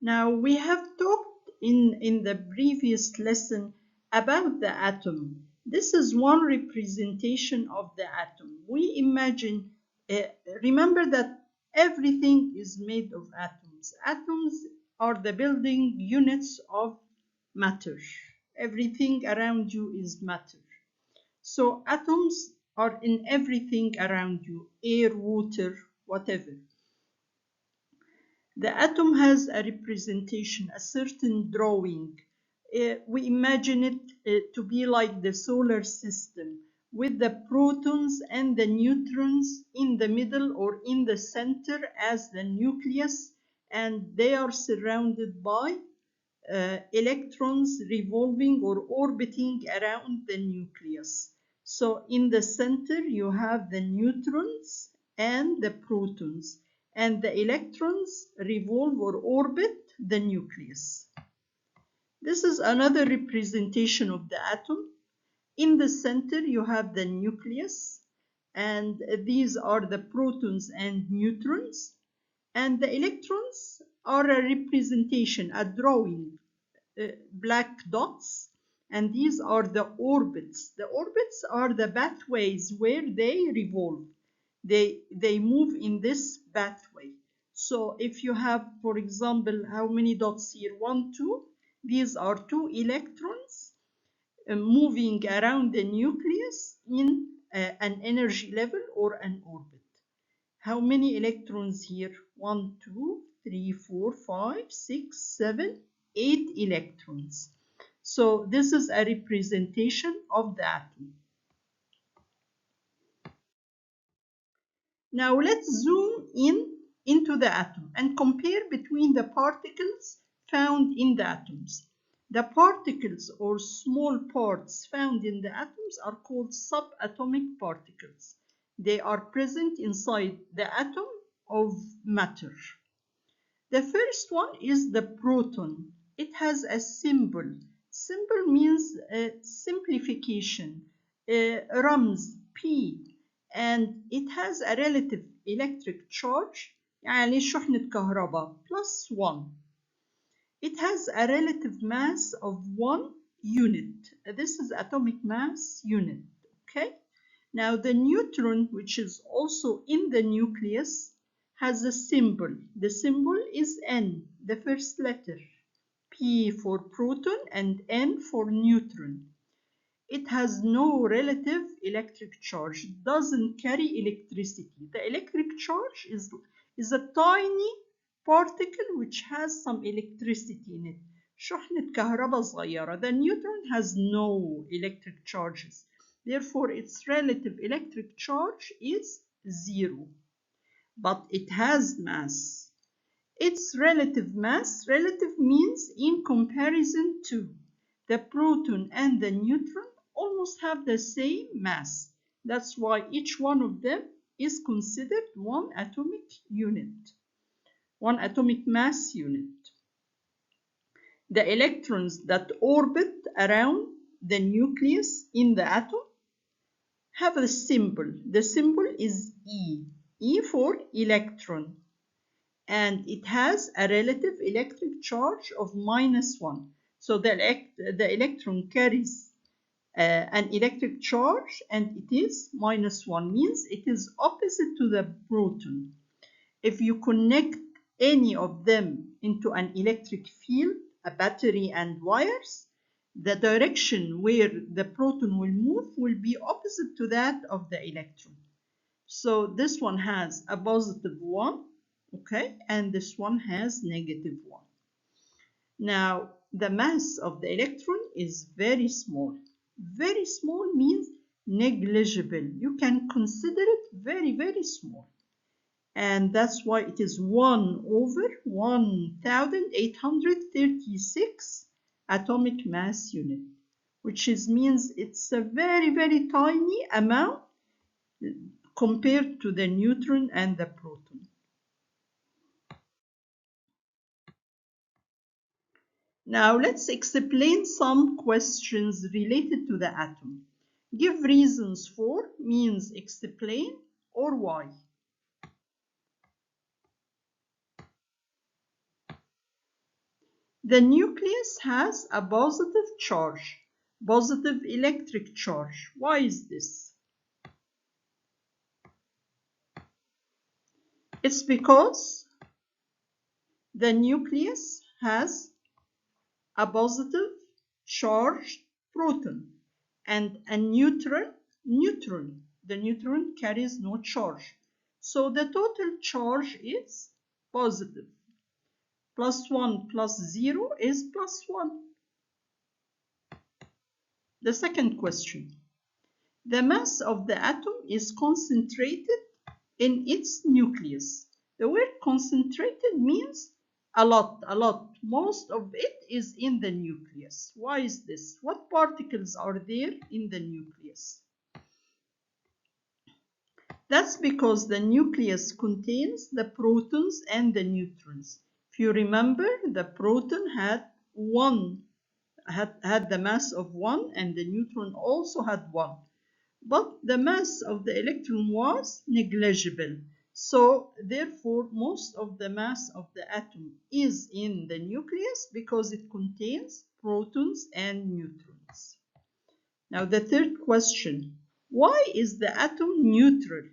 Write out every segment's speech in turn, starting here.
Now, we have talked in the previous lesson about the atom. This is one representation of the atom. We imagine, remember that everything is made of atoms. Atoms are the building units of matter. Everything around you is matter. So atoms are in everything around you, air, water, whatever. The atom has a representation, a certain drawing. We imagine it to be like the solar system with the protons and the neutrons in the middle or in the center as the nucleus, and they are surrounded by electrons revolving or orbiting around the nucleus. So in the center you have the neutrons and the protons, and the electrons revolve or orbit the nucleus. This is another representation of the atom. In the center you have the nucleus, and these are the protons and neutrons, and the electrons are a representation, a drawing, black dots, and these are the orbits. The orbits are the pathways where they revolve. They move in this pathway. So if you have, for example, how many dots here? 1, 2. These are 2 electrons moving around the nucleus in an energy level or an orbit. How many electrons here? 1, 2, 3, 4, 5, 6, 7, 8 electrons. So this is a representation of the atom. Now let's zoom into the atom and compare between the particles found in the atoms. The particles or small parts found in the atoms are called subatomic particles. They are present inside the atom of matter. The first one is the proton. It has a symbol. Symbol means simplification, رمز P, and it has a relative electric charge, يعني شحنة كهرباء, +1. It has a relative mass of 1 unit. This is atomic mass unit, okay? Now the neutron, which is also in the nucleus, has a symbol. The symbol is N, the first letter. P for proton and N for neutron. It has no relative electric charge. It doesn't carry electricity. The electric charge is a tiny particle which has some electricity in it. شحنة كهرباء صغيرة. The neutron has no electric charges. Therefore, its relative electric charge is 0. But it has mass. Its relative mass, relative means in comparison to. The proton and the neutron almost have the same mass. That's why each one of them is considered one atomic unit, one atomic mass unit. The electrons that orbit around the nucleus in the atom have a symbol. The symbol is E. E for electron. And it has a relative electric charge of -1. So the electron carries an electric charge, and it is -1, means it is opposite to the proton. If you connect any of them into an electric field, a battery and wires, the direction where the proton will move will be opposite to that of the electron. So this one has a +1, okay, and this one has -1. Now, the mass of the electron is very small. Very small means negligible. You can consider it very, very small. And that's why it is 1 over 1836 atomic mass unit, which means it's a very, very tiny amount compared to the neutron and the proton. Now let's explain some questions related to the atom. Give reasons for means explain or why. The nucleus has a positive charge, positive electric charge. Why is this? It's because the nucleus has a positive charged proton and a neutron. The neutron carries no charge. So the total charge is positive. +1 plus 0 is +1. The second question. The mass of the atom is concentrated in its nucleus. The word concentrated means a lot. Most of it is in the nucleus. Why is this? What particles are there in the nucleus? That's because the nucleus contains the protons and the neutrons. If you remember, the proton had the mass of 1 and the neutron also had 1. But the mass of the electron was negligible. So therefore, most of the mass of the atom is in the nucleus because it contains protons and neutrons. Now the third question, why is the atom neutral?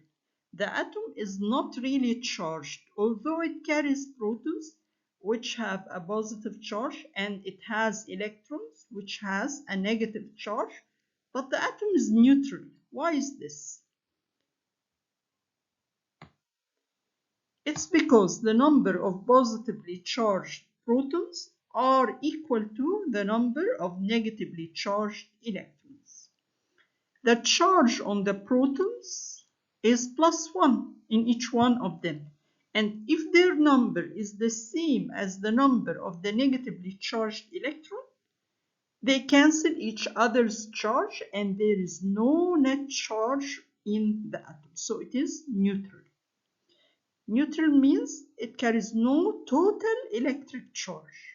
The atom is not really charged, although it carries protons which have a positive charge and it has electrons which has a negative charge, but the atom is neutral. Why is this? It's because the number of positively charged protons are equal to the number of negatively charged electrons. The charge on the protons is +1 in each one of them. And if their number is the same as the number of the negatively charged electron, they cancel each other's charge and there is no net charge in the atom. So it is neutral. Neutral means it carries no total electric charge.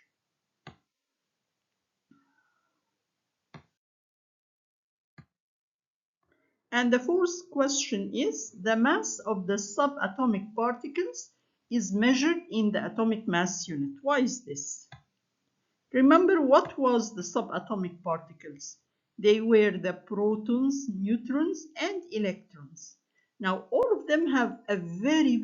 And the fourth question is, the mass of the subatomic particles is measured in the atomic mass unit. Why is this? Remember, what was the subatomic particles? They were the protons, neutrons, and electrons. Now, all of them have a very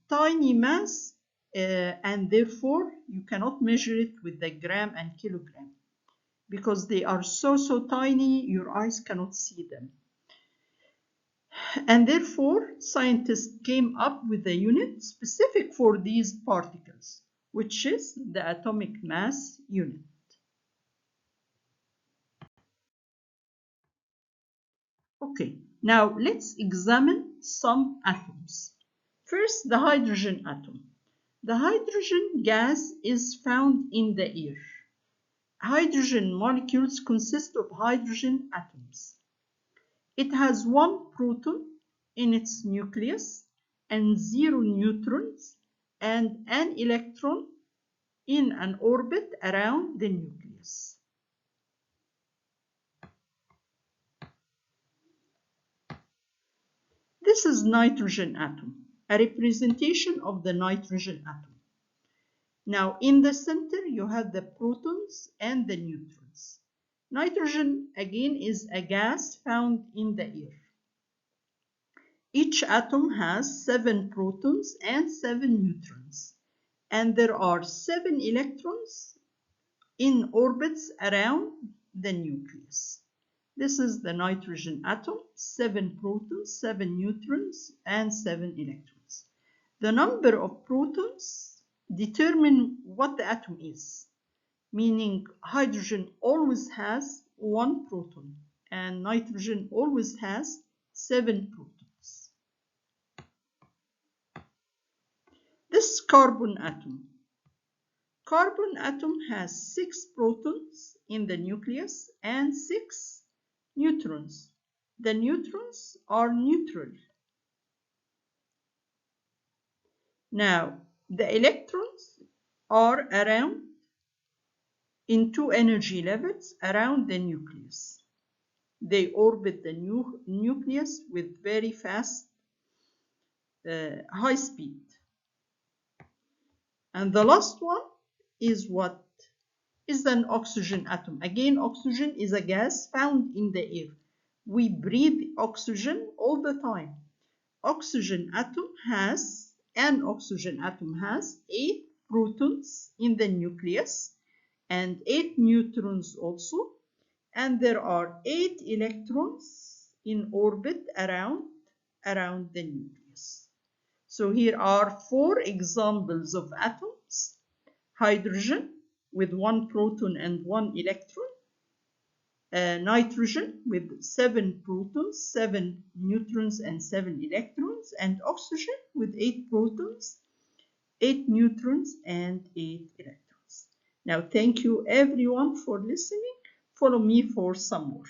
tiny mass, and therefore you cannot measure it with the gram and kilogram because they are so tiny your eyes cannot see them. And therefore scientists came up with a unit specific for these particles, which is the atomic mass unit. Okay, now let's examine some atoms. First, the hydrogen atom. The hydrogen gas is found in the air. Hydrogen molecules consist of hydrogen atoms. It has 1 proton in its nucleus and 0 neutrons and an electron in an orbit around the nucleus. This is nitrogen atom, a representation of the nitrogen atom. Now in the center you have the protons and the neutrons. Nitrogen again is a gas found in the air. Each atom has 7 protons and 7 neutrons, and there are 7 electrons in orbits around the nucleus. This is the nitrogen atom, 7 protons, 7 neutrons, and 7 electrons. The number of protons determine what the atom is, meaning hydrogen always has 1 proton and nitrogen always has 7 protons. This is carbon atom. Carbon atom has 6 protons in the nucleus and 6 neutrons. The neutrons are neutral. Now, the electrons are around in 2 energy levels around the nucleus. They orbit the nucleus with very fast, high speed. And the last one is what? Is an oxygen atom. Again, oxygen is a gas found in the air. We breathe oxygen all the time. An oxygen atom has 8 protons in the nucleus and 8 neutrons also, and there are 8 electrons in orbit around the nucleus. So here are 4 examples of atoms: hydrogen with 1 proton and 1 electron, nitrogen with 7 protons, 7 neutrons and 7 electrons, and oxygen with 8 protons, 8 neutrons and 8 electrons. Now thank you everyone for listening. Follow me for some more.